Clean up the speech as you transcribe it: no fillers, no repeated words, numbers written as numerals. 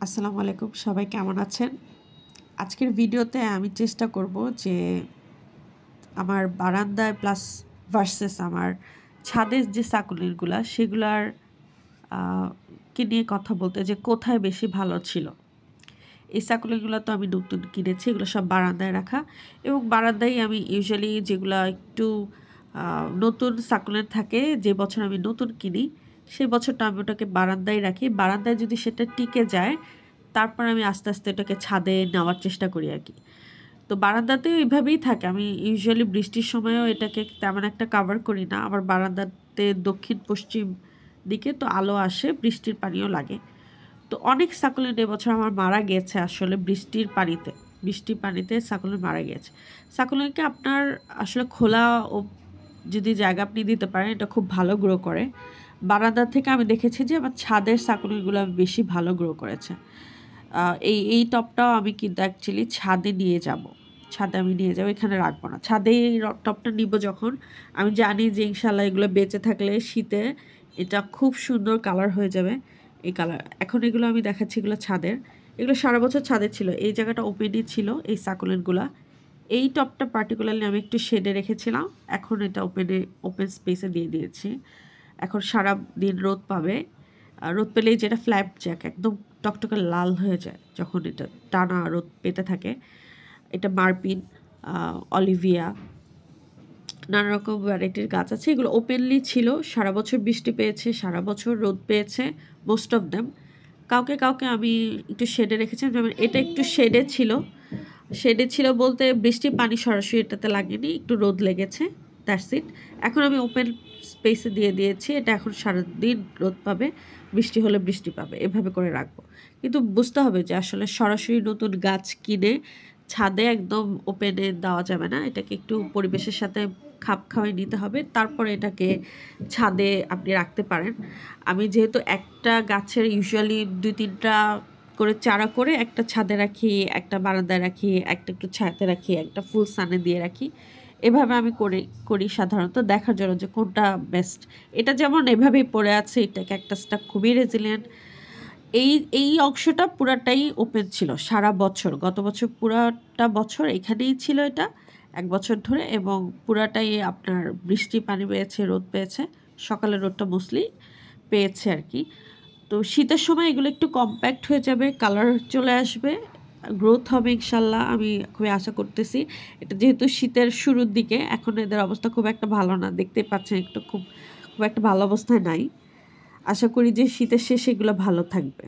আসসালামু আলাইকুম, সবাই কেমন আছেন? আজকের ভিডিওতে আমি চেষ্টা করব যে আমার বারান্দায় প্লাস ভার্সেস আমার ছাদের যে সাকুলেন্টগুলা সেগুলার কে নিয়ে কথা বলতে, যে কোথায় বেশি ভালো ছিল। এই সাকুলেন্টগুলো তো আমি নতুন কিনেছি, এগুলো সব বারান্দায় রাখা, এবং বারান্দায় আমি ইউজুয়ালি যেগুলো একটু নতুন সাকুলেন্ট থাকে, যে বছর আমি নতুন কিনি সেই বছরটা আমি ওটাকে বারান্দায় রাখি। বারান্দায় যদি সেটা টিকে যায় তারপর আমি আস্তে আস্তে এটাকে ছাদে নেওয়ার চেষ্টা করি আর কি। তো বারান্দাতেও এইভাবেই থাকে। আমি ইউজুয়ালি বৃষ্টির সময়ও এটাকে তেমন একটা কাভার করি না। আমার বারান্দাতে দক্ষিণ পশ্চিম দিকে তো আলো আসে, বৃষ্টির পানিও লাগে। তো অনেক সাকুলেন্ট এবছর আমার মারা গিয়েছে আসলে বৃষ্টির পানিতে সাকুলেন্ট মারা গিয়েছে। সাকুলেন্টকে আপনার আসলে খোলা ও যদি জায়গা আপনি দিতে পারেন, এটা খুব ভালো গ্রো করে। বারান্দা থেকে আমি দেখেছি যে আমার ছাদের সাকুলেন্টগুলো বেশি ভালো গ্রো করেছে। এই টবটাও আমি কিন্তু অ্যাকচুয়ালি ছাদে নিয়ে যাব। ছাদে আমি নিয়ে যাব, এখানে রাখবো না। ছাদে এই টবটা নিব যখন, আমি জানি যে ইনশাল্লাহ এগুলো বেঁচে থাকলে শীতে এটা খুব সুন্দর কালার হয়ে যাবে। এই কালার এখন এগুলো আমি দেখাচ্ছি, এগুলো ছাদের, এগুলো সারা বছর ছাদে ছিল। এই জায়গাটা ওপেনই ছিল এই সাকুলেন্টগুলা। এই টবটা পার্টিকুলারলি আমি একটু শেডে রেখেছিলাম, এখন এটা ওপেন স্পেসে দিয়ে দিয়েছি। এখন সারা দিন রোদ পাবে। রোদ পেলেই যেটা ফ্ল্যাপ জ্যাক একদম টকটকে লাল হয়ে যায় যখন এটা টানা রোদ পেতে থাকে। এটা মার্পিন, অলিভিয়া, নানা রকম ভ্যারাইটির গাছ আছে। এগুলো ওপেনলি ছিল, সারা বছর বৃষ্টি পেয়েছে, সারা বছর রোদ পেয়েছে মোস্ট অফ দেম। কাউকে কাউকে আমি একটু শেডে রেখেছিলাম, যেমন এটা একটু শেডে ছিল বলতে বৃষ্টির পানি সরাসরি এটাতে লাগেনি, একটু রোদ লেগেছে, দ্যাটস ইট। এখন আমি ওপেন স্পেসে দিয়ে দিয়েছি, এটা এখন সারাদিন রোদ পাবে, বৃষ্টি হলে বৃষ্টি পাবে, এভাবে করে রাখবো। কিন্তু বুঝতে হবে যে আসলে সরাসরি নতুন গাছ কিনে ছাদে একদম ওপেনে দেওয়া যাবে না, এটাকে একটু পরিবেশের সাথে খাপ খাওয়াই নিতে হবে, তারপরে এটাকে ছাদে আপনি রাখতে পারেন। আমি যেহেতু একটা গাছের ইউজুয়ালি 2-3টা করে চারা করে একটা ছাদে রাখি, একটা বারান্দায় রাখি, একটা একটু ছায়াতে রাখি, একটা ফুল সানে দিয়ে রাখি, এভাবে আমি করি সাধারণত, দেখার জন্য যে কোনটা বেস্ট। এটা যেমন এভাবেই পড়ে আছে, এটা ক্যাকটাসটা খুবই রেজিলিয়েন্ট। এই এই অংশটা পুরাটাই ওপেন ছিল সারা বছর, গত বছর পুরাটা বছর এখানেই ছিল এটা 1 বছর ধরে, এবং পুরাটাই আপনার বৃষ্টি পানি পেয়েছে, রোদ পেয়েছে, সকালের রোদটা মোস্টলি পেয়েছে আর কি। তো শীতের সময় এগুলো একটু কম্প্যাক্ট হয়ে যাবে, কালার চলে আসবে, গ্রোথ হবে ইনশাল্লাহ, আমি খুবই আশা করতেছি। এটা যেহেতু শীতের শুরুর দিকে, এখন এদের অবস্থা খুব একটা ভালো না, দেখতেই পাচ্ছেন একটু খুব একটা ভালো অবস্থায় নাই। আশা করি যে শীতের শেষে এগুলো ভালো থাকবে।